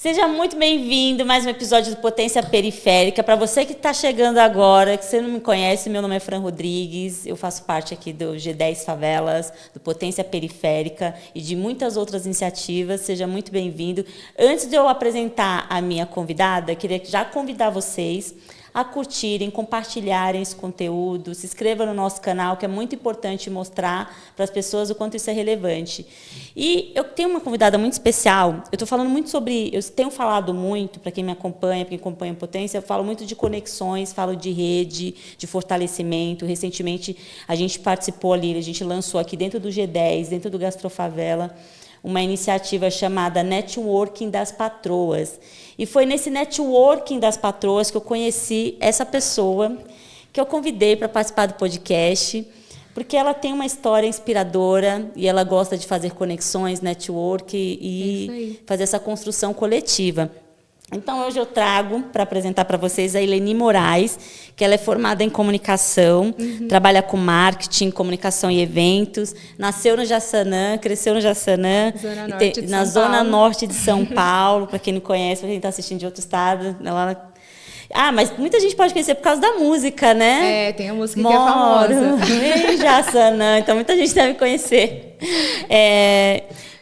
Seja muito bem-vindo a mais um episódio do Potência Periférica. Para você que está chegando agora, que você não me conhece, meu nome é Fran Rodrigues, eu faço parte aqui do G10 Favelas, do Potência Periférica e de muitas outras iniciativas. Seja muito bem-vindo. Antes de eu apresentar a minha convidada, queria já convidar vocês a curtirem, compartilharem esse conteúdo, se inscrevam no nosso canal, que é muito importante mostrar para as pessoas o quanto isso é relevante. E eu tenho uma convidada muito especial, eu estou falando muito sobre, eu tenho falado muito, para quem me acompanha, para quem acompanha a Potência, eu falo muito de conexões, falo de rede, de fortalecimento. Recentemente, a gente participou ali, a gente lançou aqui dentro do G10, dentro do Gastrofavela, uma iniciativa chamada Networking das Patroas. E foi nesse networking das patroas que eu conheci essa pessoa que eu convidei para participar do podcast, porque ela tem uma história inspiradora e ela gosta de fazer conexões, network e fazer essa construção coletiva. Então, hoje eu trago para apresentar para vocês a Eleni Moraes, que ela é formada em comunicação, trabalha com marketing, comunicação e eventos, nasceu no Jaçanã, cresceu no Jaçanã, na Zona Norte de São Paulo, para quem não conhece, para quem está assistindo de outro estado. Mas muita gente pode conhecer por causa da música, né? É, tem a música que é famosa. Em Jaçanã, então muita gente deve conhecer.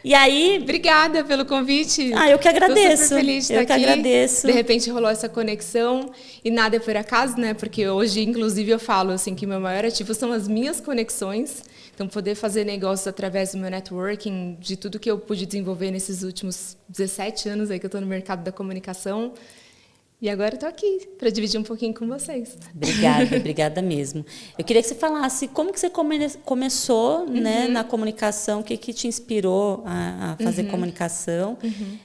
E aí... Obrigada pelo convite. Eu que agradeço. Tô super feliz de estar aqui. Eu que agradeço. De repente rolou essa conexão e nada é por acaso, né? Porque hoje, inclusive, eu falo assim que meu maior ativo são as minhas conexões. Então, poder fazer negócios através do meu networking, de tudo que eu pude desenvolver nesses últimos 17 anos aí que eu estou no mercado da comunicação. E agora eu estou aqui para dividir um pouquinho com vocês. Obrigada mesmo. Eu queria que você falasse como que você começou né, na comunicação, o que te inspirou a fazer comunicação,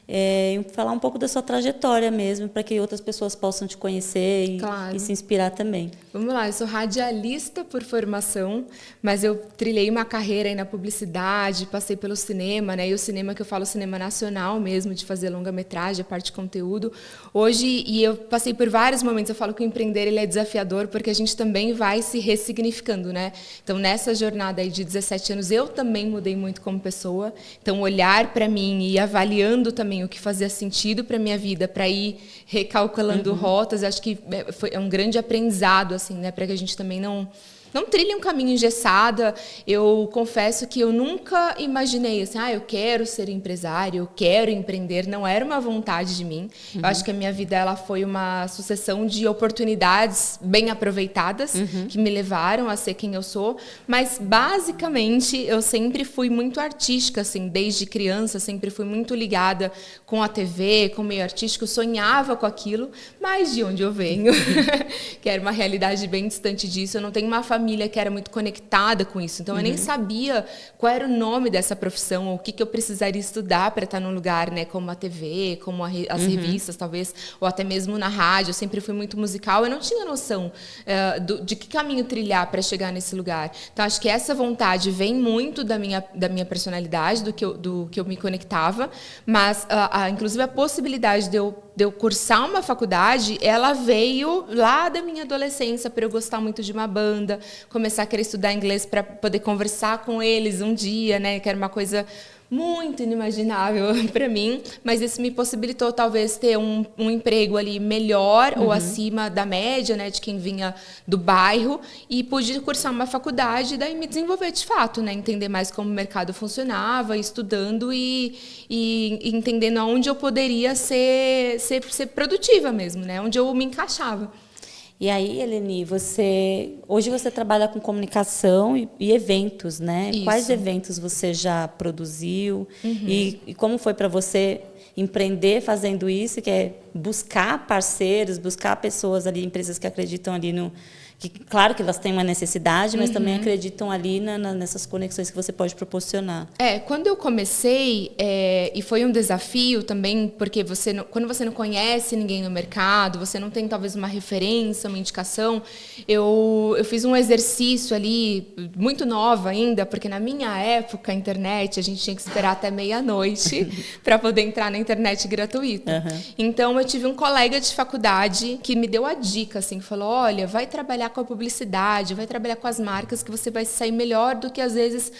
e falar um pouco da sua trajetória mesmo, para que outras pessoas possam te conhecer e se inspirar também. Vamos lá, eu sou radialista por formação, mas eu trilhei uma carreira aí na publicidade, passei pelo cinema, né? E o cinema que eu falo, cinema nacional mesmo, de fazer longa-metragem, a parte de conteúdo. Hoje, e eu passei por vários momentos, eu falo que o empreender ele é desafiador, porque a gente também vai se ressignificando, né? Então, nessa jornada aí de 17 anos, eu também mudei muito como pessoa. Então, olhar para mim e ir avaliando também o que fazia sentido para minha vida, para ir recalculando rotas, acho que é um grande aprendizado, assim, né? Para que a gente também não trilhe um caminho engessado. Eu confesso que eu nunca imaginei assim, eu quero ser empresário, eu quero empreender. Não era uma vontade de mim. Eu acho que a minha vida ela foi uma sucessão de oportunidades bem aproveitadas que me levaram a ser quem eu sou. Mas, basicamente, eu sempre fui muito artística, assim, desde criança. Sempre fui muito ligada com a TV, com o meio artístico. Eu sonhava com aquilo, mas de onde eu venho, que era uma realidade bem distante disso. Eu não tenho uma família que era muito conectada com isso. Então, eu nem sabia qual era o nome dessa profissão, ou o que eu precisaria estudar para estar num lugar, né, como a TV, como as revistas, talvez, ou até mesmo na rádio. Eu sempre fui muito musical. Eu não tinha noção de que caminho trilhar para chegar nesse lugar. Então, acho que essa vontade vem muito da minha personalidade, do que eu me conectava, mas, inclusive, a possibilidade de eu cursar uma faculdade, ela veio lá da minha adolescência, para eu gostar muito de uma banda, começar a querer estudar inglês para poder conversar com eles um dia, né? Que era uma coisa muito inimaginável para mim, mas isso me possibilitou talvez ter um emprego ali melhor ou acima da média, né, de quem vinha do bairro, e pude cursar uma faculdade e daí me desenvolver de fato, né, entender mais como o mercado funcionava, estudando e entendendo aonde eu poderia ser produtiva mesmo, né, onde eu me encaixava. E aí, Eleni, hoje você trabalha com comunicação e eventos, né? Isso. Quais eventos você já produziu? E como foi para você empreender fazendo isso, que é buscar parceiros, buscar pessoas ali, empresas que acreditam ali claro que elas têm uma necessidade, mas também acreditam ali nessas conexões que você pode proporcionar. Quando eu comecei, e foi um desafio também, porque quando você não conhece ninguém no mercado, você não tem talvez uma referência, uma indicação, eu fiz um exercício ali, muito nova ainda, porque na minha época, a internet, a gente tinha que esperar até meia-noite para poder entrar na internet gratuita. Então, eu tive um colega de faculdade que me deu a dica, assim, que falou, olha, vai trabalhar com a publicidade, vai trabalhar com as marcas, que você vai sair melhor do que, às vezes,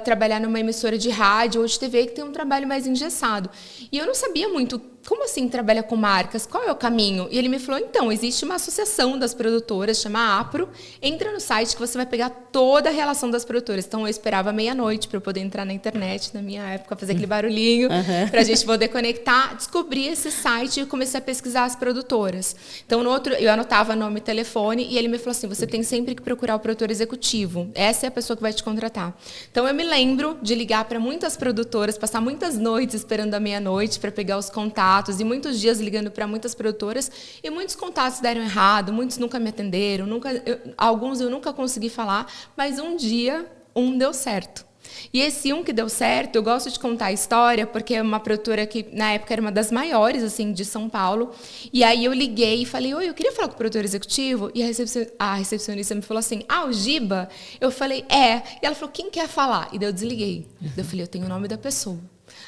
trabalhar numa emissora de rádio ou de TV, que tem um trabalho mais engessado. E eu não sabia muito como assim trabalha com marcas? Qual é o caminho? E ele me falou, então, existe uma associação das produtoras, chama APRO, entra no site que você vai pegar toda a relação das produtoras. Então, eu esperava meia-noite para eu poder entrar na internet, na minha época, fazer aquele barulhinho, para a gente poder conectar. Descobri esse site e comecei a pesquisar as produtoras. Então, no outro, eu anotava nome e telefone, e ele me falou assim, você tem sempre que procurar o produtor executivo. Essa é a pessoa que vai te contratar. Então, eu me lembro de ligar para muitas produtoras, passar muitas noites esperando a meia-noite para pegar os contatos, e muitos dias ligando para muitas produtoras, e muitos contatos deram errado, muitos nunca me atenderam, alguns eu nunca consegui falar, mas um dia, um deu certo. E esse um que deu certo, eu gosto de contar a história, porque é uma produtora que, na época, era uma das maiores, assim, de São Paulo. E aí eu liguei e falei, oi, eu queria falar com o produtor executivo. E a recepcionista me falou assim, o Giba? Eu falei, é. E ela falou, quem quer falar? E daí eu desliguei. Eu falei, eu tenho o nome da pessoa.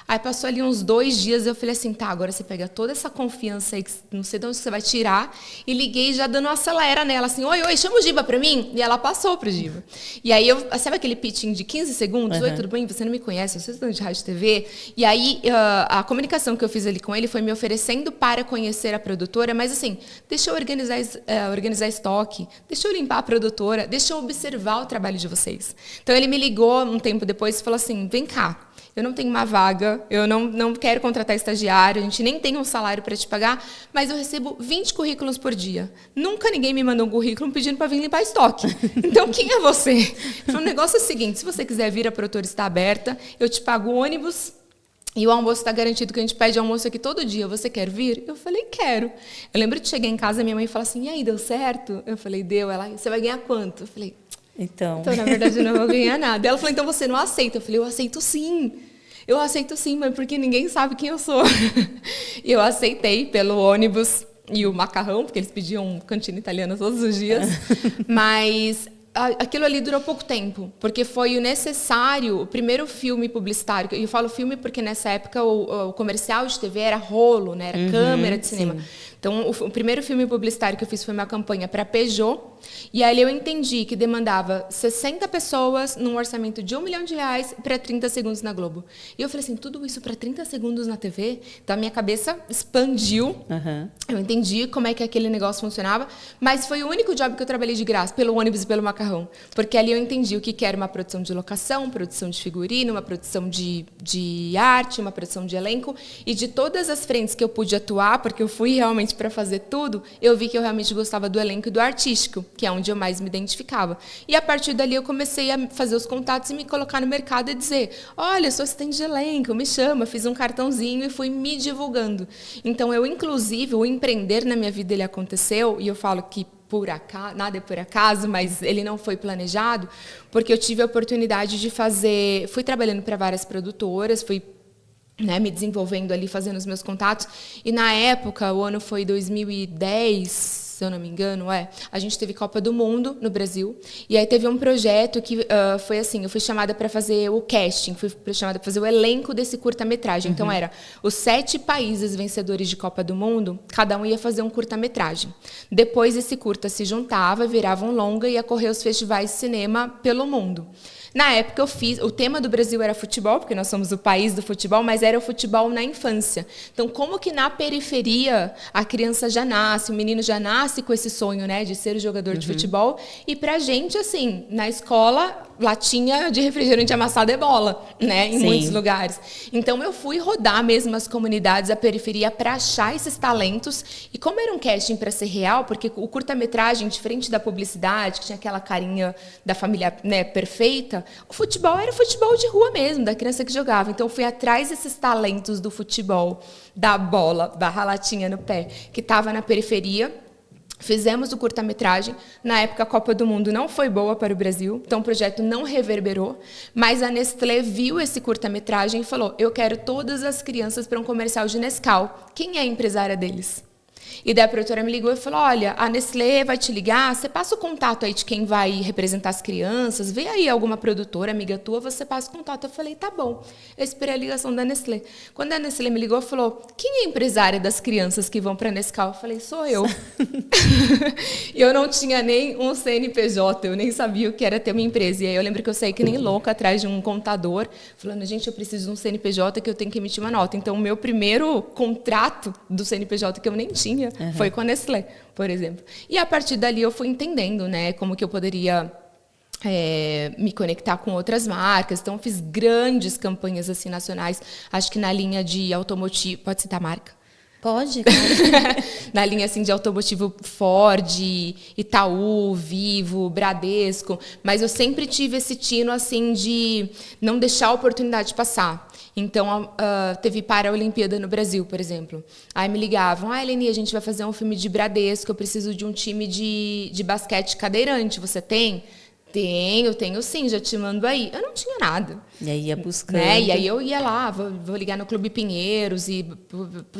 Aí passou ali uns 2 dias, eu falei assim, tá, agora você pega toda essa confiança aí, que não sei de onde você vai tirar, e liguei já dando uma acelera nela, assim, oi, chama o Giba pra mim. E ela passou pro Giba. E aí, sabe aquele pitching de 15 segundos? Oi, tudo bem? Você não me conhece, eu sou estudante de rádio e TV. E aí, a comunicação que eu fiz ali com ele foi me oferecendo para conhecer a produtora, mas assim, deixa eu organizar estoque, deixa eu limpar a produtora, deixa eu observar o trabalho de vocês. Então, ele me ligou um tempo depois e falou assim, vem cá, eu não tenho uma vaga, eu não quero contratar estagiário, a gente nem tem um salário para te pagar, mas eu recebo 20 currículos por dia. Nunca ninguém me mandou um currículo pedindo para vir limpar estoque. Então, quem é você? O negócio é o seguinte, se você quiser vir, a produtora está aberta, eu te pago o ônibus e o almoço está garantido, que a gente pede almoço aqui todo dia. Você quer vir? Eu falei, quero. Eu lembro de chegar em casa, minha mãe falou assim, e aí, deu certo? Eu falei, deu. Ela, você vai ganhar quanto? Eu falei, então, na verdade, eu não vou ganhar nada. Ela falou, então você não aceita? Eu falei, eu aceito sim. Eu aceito sim, mas porque ninguém sabe quem eu sou. E eu aceitei pelo ônibus e o macarrão, porque eles pediam cantina italiana todos os dias. Mas aquilo ali durou pouco tempo, porque foi o necessário, o primeiro filme publicitário. Eu falo filme porque nessa época o comercial de TV era rolo, né? Era câmera de cinema. Sim. Então, o primeiro filme publicitário que eu fiz foi uma campanha para a Peugeot. E aí eu entendi que demandava 60 pessoas num orçamento de R$1 milhão para 30 segundos na Globo. E eu falei assim, tudo isso para 30 segundos na TV? Então, a minha cabeça expandiu. Eu entendi como é que aquele negócio funcionava. Mas foi o único job que eu trabalhei de graça, pelo ônibus e pelo macarrão. Porque ali eu entendi o que era uma produção de locação, produção de figurino, uma produção de arte, uma produção de elenco. E de todas as frentes que eu pude atuar, porque eu fui realmente para fazer tudo, eu vi que eu realmente gostava do elenco e do artístico, que é onde eu mais me identificava. E a partir dali eu comecei a fazer os contatos e me colocar no mercado e dizer, olha, eu sou assistente de elenco, me chama, fiz um cartãozinho e fui me divulgando. Então, eu, inclusive, o empreender na minha vida, ele aconteceu, e eu falo que por acaso, nada é por acaso, mas ele não foi planejado, porque eu tive a oportunidade de fazer, fui trabalhando para várias produtoras, fui me desenvolvendo ali, fazendo os meus contatos. E, na época, o ano foi 2010, se eu não me engano, a gente teve Copa do Mundo no Brasil. E aí teve um projeto que foi assim, eu fui chamada para fazer o casting, fui chamada para fazer o elenco desse curta-metragem. Então, era os 7 países vencedores de Copa do Mundo, cada um ia fazer um curta-metragem. Depois, esse curta se juntava, virava um longa e ia correr os festivais de cinema pelo mundo. Na época, o tema do Brasil era futebol, porque nós somos o país do futebol, mas era o futebol na infância. Então, como que na periferia a criança já nasce, o menino já nasce com esse sonho, né, de ser jogador de futebol? E pra gente, assim, na escola, latinha de refrigerante amassado é bola, né, em muitos lugares. Então, eu fui rodar mesmo as comunidades, a periferia, para achar esses talentos. E como era um casting para ser real, porque o curta-metragem, diferente da publicidade, que tinha aquela carinha da família, né, perfeita, o futebol era futebol de rua mesmo, da criança que jogava. Então, eu fui atrás desses talentos do futebol, da bola, barra latinha no pé, que estava na periferia. Fizemos o curta-metragem. Na época, a Copa do Mundo não foi boa para o Brasil, então o projeto não reverberou. Mas a Nestlé viu esse curta-metragem e falou, eu quero todas as crianças para um comercial de Nescau. Quem é a empresária deles? E daí a produtora me ligou e falou, olha, a Nestlé vai te ligar, você passa o contato aí de quem vai representar as crianças, vê aí alguma produtora, amiga tua, você passa o contato. Eu falei, tá bom. Eu esperei a ligação da Nestlé. Quando a Nestlé me ligou, falou, quem é a empresária das crianças que vão para a Nescau? Eu falei, sou eu. E eu não tinha nem um CNPJ, eu nem sabia o que era ter uma empresa. E aí eu lembro que eu saí que nem louca atrás de um contador, falando, gente, eu preciso de um CNPJ que eu tenho que emitir uma nota. Então, o meu primeiro contrato do CNPJ que eu nem tinha, foi com a Nestlé, por exemplo. E a partir dali eu fui entendendo, né, como que eu poderia me conectar com outras marcas. Então, fiz grandes campanhas assim, nacionais. Acho que na linha de automotivo... Pode citar a marca? Pode. Na linha assim, de automotivo Ford, Itaú, Vivo, Bradesco. Mas eu sempre tive esse tino assim, de não deixar a oportunidade passar. Então, teve Paralimpíada no Brasil, por exemplo. Aí me ligavam, Eleni, a gente vai fazer um filme de Bradesco, eu preciso de um time de basquete cadeirante, você tem? Tenho sim, já te mando aí. Eu não tinha nada. E aí ia buscando. Né? E aí eu ia lá, vou ligar no Clube Pinheiros e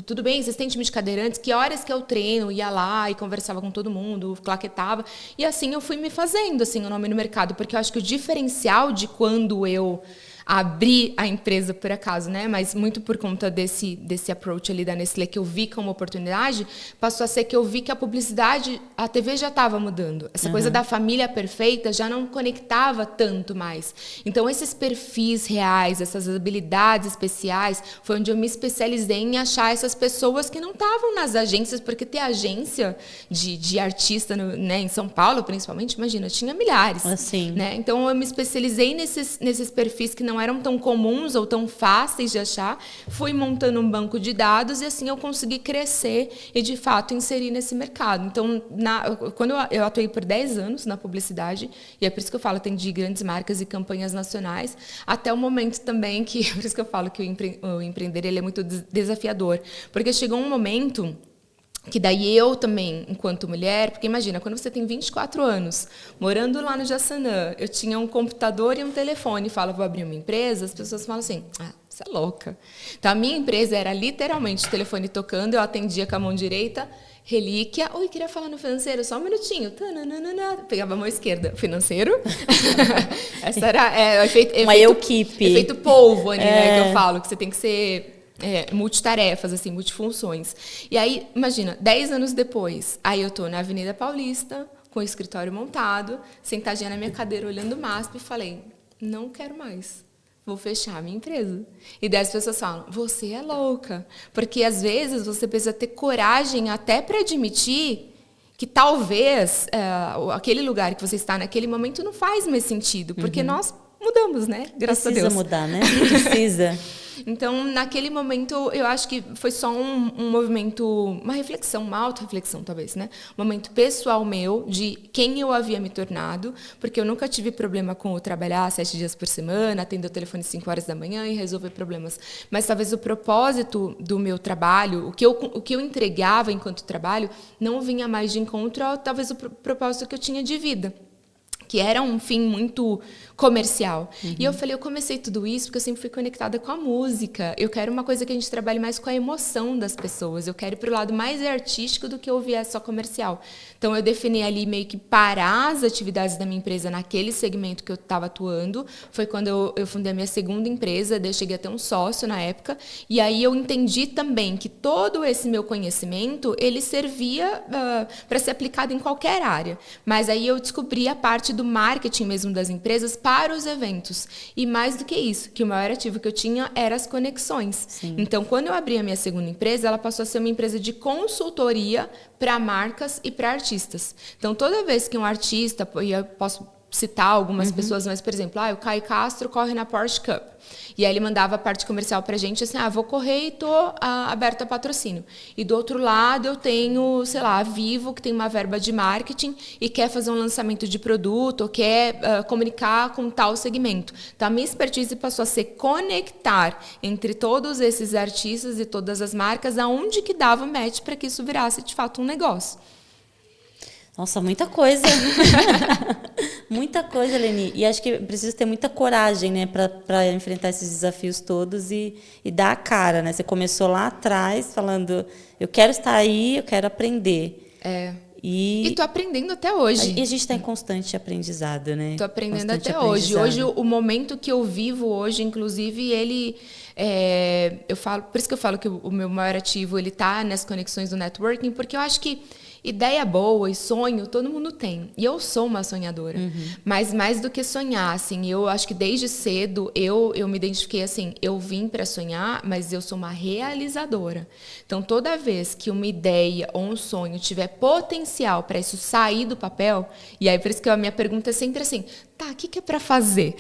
tudo bem, vocês têm time de cadeirantes? Que horas que eu treino? Ia lá e conversava com todo mundo, claquetava. E assim eu fui me fazendo assim, o nome no mercado, porque eu acho que o diferencial de quando eu abri a empresa por acaso, né? Mas muito por conta desse approach ali da Nestlé que eu vi como oportunidade, passou a ser que eu vi que a publicidade, a TV já estava mudando. Essa coisa da família perfeita já não conectava tanto mais. Então, esses perfis reais, essas habilidades especiais, foi onde eu me especializei em achar essas pessoas que não estavam nas agências, porque ter agência de artista né, em São Paulo, principalmente, imagina, tinha milhares. Assim. Né? Então, eu me especializei nesses perfis que não eram tão comuns ou tão fáceis de achar, fui montando um banco de dados e assim eu consegui crescer e, de fato, inserir nesse mercado. Então, quando eu atuei por 10 anos na publicidade, e é por isso que eu falo, atendi grandes marcas e campanhas nacionais, até o momento também que, por isso que eu falo que o empreender ele é muito desafiador, porque chegou um momento que daí eu também, enquanto mulher, porque imagina, quando você tem 24 anos, morando lá no Jaçanã, eu tinha um computador e um telefone, falo, vou abrir uma empresa, as pessoas falam assim, você é louca. Então, a minha empresa era literalmente o telefone tocando, eu atendia com a mão direita, relíquia, oi, queria falar no financeiro, só um minutinho, pegava a mão esquerda, financeiro, essa era o efeito, uma equipe. Efeito polvo ali, né, que eu falo, que você tem que ser... multitarefas, assim, multifunções. E aí, imagina, 10 anos depois, aí eu tô na Avenida Paulista, com o escritório montado, sentadinha na minha cadeira, olhando o MASP, e falei, não quero mais, vou fechar a minha empresa. E daí as pessoas falam, você é louca. Porque, às vezes, você precisa ter coragem até para admitir que talvez aquele lugar que você está naquele momento não faz mais sentido, porque nós mudamos, né? Graças a Deus. Precisa mudar, né? Precisa. Então, naquele momento, eu acho que foi só um movimento, uma reflexão, uma autorreflexão, talvez, né? Um momento pessoal meu de quem eu havia me tornado, porque eu nunca tive problema com trabalhar 7 dias por semana, atender o telefone 5 horas da manhã e resolver problemas. Mas talvez o propósito do meu trabalho, o que eu entregava enquanto trabalho, não vinha mais de encontro ao talvez o propósito que eu tinha de vida, que era um fim muito comercial. E eu falei, eu comecei tudo isso porque eu sempre fui conectada com a música. Eu quero uma coisa que a gente trabalhe mais com a emoção das pessoas. Eu quero ir para o lado mais artístico do que eu viesse só comercial. Então, eu defini ali meio que parar as atividades da minha empresa naquele segmento que eu estava atuando. Foi quando eu fundei a minha segunda empresa, daí eu cheguei a ter um sócio na época. E aí eu entendi também que todo esse meu conhecimento, ele servia para ser aplicado em qualquer área. Mas aí eu descobri a parte do marketing mesmo das empresas para os eventos. E mais do que isso, que o maior ativo que eu tinha era as conexões. Sim. Então, quando eu abri a minha segunda empresa, ela passou a ser uma empresa de consultoria para marcas e para artistas. Então, toda vez que um artista, e eu posso citar algumas pessoas, mas, por exemplo, o Caio Castro corre na Porsche Cup. E aí ele mandava a parte comercial pra gente, assim, vou correr e tô aberto a patrocínio. E do outro lado eu tenho, sei lá, a Vivo, que tem uma verba de marketing e quer fazer um lançamento de produto ou quer comunicar com tal segmento. Então, a minha expertise passou a ser conectar entre todos esses artistas e todas as marcas aonde que dava match para que isso virasse, de fato, um negócio. Nossa, muita coisa. Muita coisa, Leni. E acho que precisa ter muita coragem, né, para enfrentar esses desafios todos e dar a cara, né? Você começou lá atrás falando, eu quero estar aí, eu quero aprender. E tô aprendendo até hoje. E a gente está em constante aprendizado, né? Tô aprendendo até hoje. Hoje, o momento que eu vivo hoje, inclusive, ele... eu falo, por isso que eu falo que o meu maior ativo ele está nas conexões do networking, porque eu acho que ideia boa e sonho todo mundo tem. E eu sou uma sonhadora. Mas mais do que sonhar, assim, eu acho que desde cedo eu me identifiquei assim, eu vim para sonhar, mas eu sou uma realizadora. Então, toda vez que uma ideia ou um sonho tiver potencial para isso sair do papel, e aí por isso que a minha pergunta é sempre assim, tá, o que é para fazer?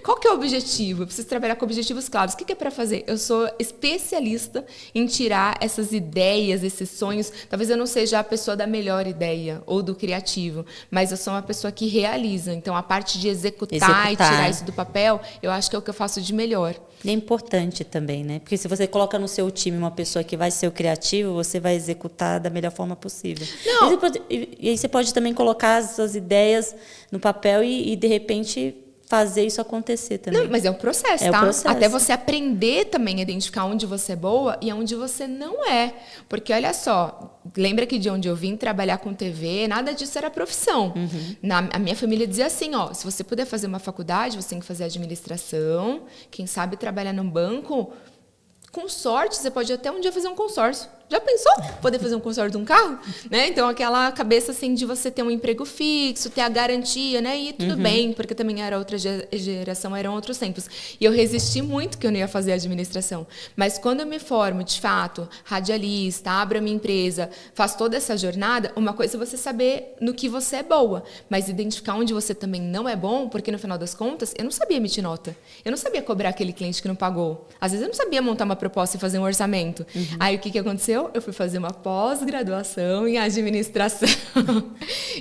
Qual que é o objetivo? Eu preciso trabalhar com objetivos claros. O que é para fazer? Eu sou especialista em tirar essas ideias, esses sonhos. Talvez eu não seja a pessoa da melhor ideia ou do criativo, mas eu sou uma pessoa que realiza. Então, a parte de executar e tirar isso do papel, eu acho que é o que eu faço de melhor. E é importante também, né? Porque se você coloca no seu time uma pessoa que vai ser o criativo, você vai executar da melhor forma possível. Não. E aí você pode também colocar as suas ideias no papel e de repente fazer isso acontecer também. Não, mas é um processo, tá? Até você aprender também a identificar onde você é boa e onde você não é. Porque, olha só, lembra que de onde eu vim trabalhar com TV, nada disso era profissão. A minha família dizia assim, ó, se você puder fazer uma faculdade, você tem que fazer administração, quem sabe trabalhar num banco, com sorte, você pode até um dia fazer um consórcio. Já pensou? Poder fazer um consórcio de um carro? Né? Então, aquela cabeça assim de você ter um emprego fixo, ter a garantia, né? E tudo bem, porque também era outra geração, eram outros tempos. E eu resisti muito que eu não ia fazer administração. Mas quando eu me formo, de fato, radialista, abro a minha empresa, faço toda essa jornada, uma coisa é você saber no que você é boa, mas identificar onde você também não é bom, porque no final das contas, eu não sabia emitir nota. Eu não sabia cobrar aquele cliente que não pagou. Às vezes eu não sabia montar uma proposta e fazer um orçamento. Aí o que aconteceu? Eu fui fazer uma pós-graduação em administração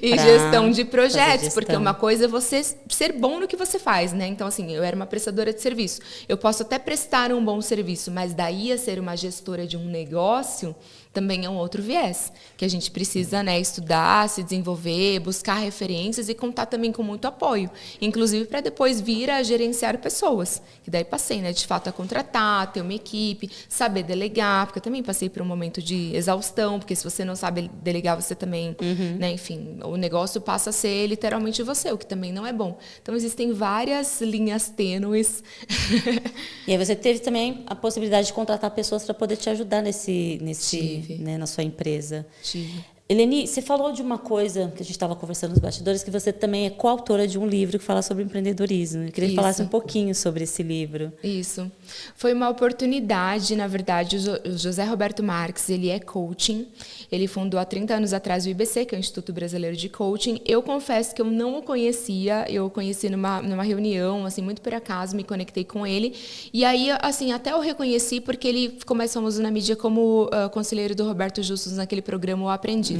e gestão de projetos, porque uma coisa é você ser bom no que você faz, né? Então, assim, eu era uma prestadora de serviço. Eu posso até prestar um bom serviço, mas daí a ser uma gestora de um negócio também é um outro viés, que a gente precisa, né, estudar, se desenvolver, buscar referências e contar também com muito apoio, inclusive para depois vir a gerenciar pessoas, que daí passei, né, de fato a contratar, ter uma equipe, saber delegar, porque eu também passei por um momento de exaustão, porque se você não sabe delegar, você também, né, enfim, o negócio passa a ser literalmente você, o que também não é bom. Então, existem várias linhas tênues. E aí você teve também a possibilidade de contratar pessoas para poder te ajudar né, na sua empresa. Tive. Eleni, você falou de uma coisa que a gente estava conversando nos bastidores, que você também é coautora de um livro que fala sobre empreendedorismo. Eu queria que falasse um pouquinho sobre esse livro. Isso. Foi uma oportunidade, na verdade, o José Roberto Marques, ele é coaching. Ele fundou há 30 anos atrás o IBC, que é o Instituto Brasileiro de Coaching. Eu confesso que eu não o conhecia, eu o conheci numa reunião, assim, muito por acaso, me conectei com ele. E aí, assim, até eu reconheci porque ele ficou mais famoso na mídia como conselheiro do Roberto Justus naquele programa O Aprendiz.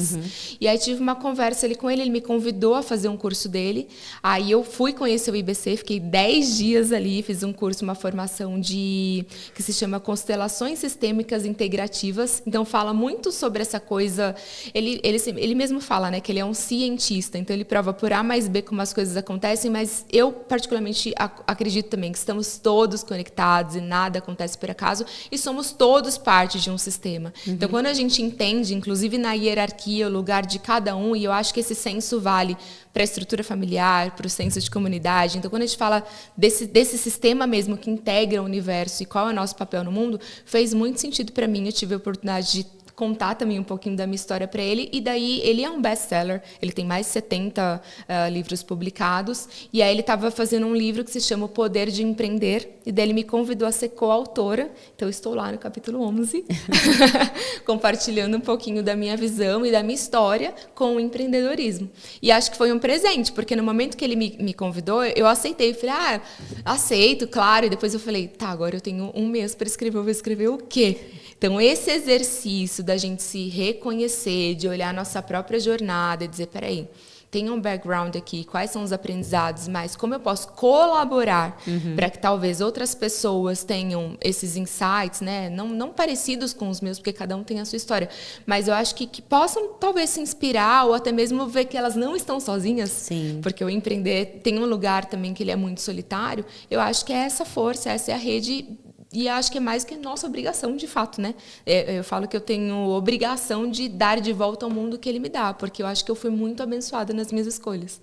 E aí tive uma conversa ali com ele, ele me convidou a fazer um curso dele. Aí eu fui conhecer o IBC, fiquei 10 dias ali, fiz um curso, uma formação que se chama Constelações Sistêmicas Integrativas. Então fala muito sobre essa coisa. Ele mesmo fala, né, que ele é um cientista, então ele prova por A mais B como as coisas acontecem, mas eu particularmente acredito também que estamos todos conectados e nada acontece por acaso e somos todos parte de um sistema. Então quando a gente entende, inclusive na hierarquia, o lugar de cada um, e eu acho que esse senso vale para a estrutura familiar, para o senso de comunidade. Então, quando a gente fala desse sistema mesmo que integra o universo e qual é o nosso papel no mundo, fez muito sentido para mim. Eu tive a oportunidade de contar também um pouquinho da minha história para ele, e daí ele é um best-seller, ele tem mais de 70 livros publicados, e aí ele estava fazendo um livro que se chama O Poder de Empreender, e daí ele me convidou a ser coautora, então eu estou lá no capítulo 11, compartilhando um pouquinho da minha visão e da minha história com o empreendedorismo. E acho que foi um presente, porque no momento que ele me convidou, eu aceitei, falei, aceito, claro, e depois eu falei, tá, agora eu tenho um mês para escrever, eu vou escrever o quê? Então, esse exercício da gente se reconhecer, de olhar a nossa própria jornada e dizer, peraí, tenha um background aqui, quais são os aprendizados, mas como eu posso colaborar para que talvez outras pessoas tenham esses insights, né? Não parecidos com os meus, porque cada um tem a sua história, mas eu acho que possam talvez se inspirar ou até mesmo ver que elas não estão sozinhas. Sim. Porque o empreender tem um lugar também que ele é muito solitário. Eu acho que é essa força, essa é a rede. E acho que é mais que nossa obrigação, de fato, né? Eu falo que eu tenho obrigação de dar de volta ao mundo que ele me dá, porque eu acho que eu fui muito abençoada nas minhas escolhas.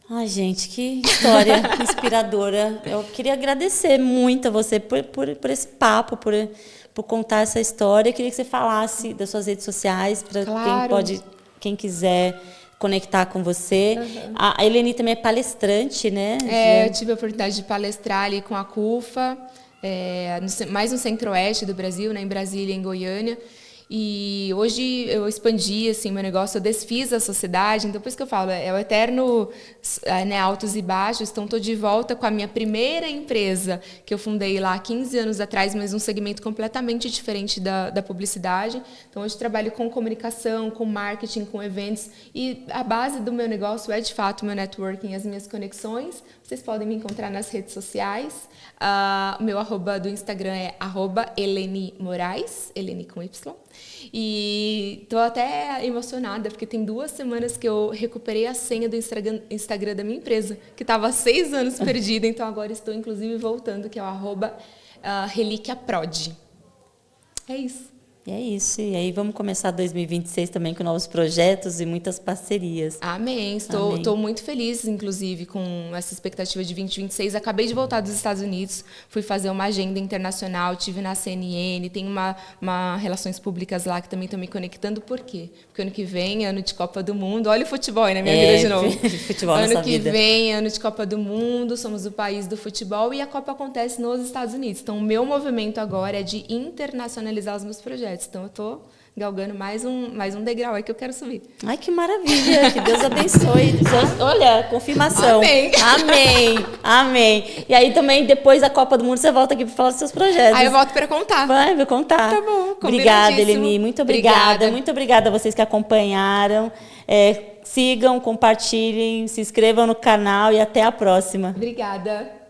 Ai, gente, que história inspiradora. Eu queria agradecer muito a você por esse papo, por contar essa história. Eu queria que você falasse das suas redes sociais, para quem quiser conectar com você. A Eleni também é palestrante, né? Eu tive a oportunidade de palestrar ali com a CUFA, mais no centro-oeste do Brasil, né, em Brasília, em Goiânia. E hoje eu expandi assim, meu negócio, eu desfiz a sociedade, então por isso que eu falo, é o eterno, né, altos e baixos. Então estou de volta com a minha primeira empresa, que eu fundei lá há 15 anos atrás, mas um segmento completamente diferente da publicidade. Então hoje trabalho com comunicação, com marketing, com eventos, e a base do meu negócio é de fato o meu networking, as minhas conexões. Vocês podem me encontrar nas redes sociais. Meu arroba do Instagram é @Eleni Moraes, Eleni com Y. E estou até emocionada, porque tem 2 semanas que eu recuperei a senha do Instagram da minha empresa, que estava há 6 anos perdida, então agora estou inclusive voltando, que é o @RelíquiaProd. É isso. E é isso. E aí vamos começar 2026 também com novos projetos e muitas parcerias. Amém. Estou muito feliz, inclusive, com essa expectativa de 2026. Acabei de voltar dos Estados Unidos, fui fazer uma agenda internacional, tive na CNN, tem uma relações públicas lá que também estou me conectando. Por quê? Porque ano que vem, ano de Copa do Mundo. Olha o futebol aí na minha vida de novo. Futebol na ano que vida. vem, ano de Copa do Mundo, somos o país do futebol e a Copa acontece nos Estados Unidos. Então, o meu movimento agora é de internacionalizar os meus projetos. Então, eu estou galgando mais um degrau aí que eu quero subir. Ai, que maravilha! Que Deus abençoe. Olha, confirmação. Amém. Amém. Amém. E aí também, depois da Copa do Mundo, você volta aqui para falar dos seus projetos. Aí eu volto para contar. Vou contar. Tá bom, obrigada, Eleni. Muito obrigada. Muito obrigada a vocês que acompanharam. Sigam, compartilhem, se inscrevam no canal e até a próxima. Obrigada.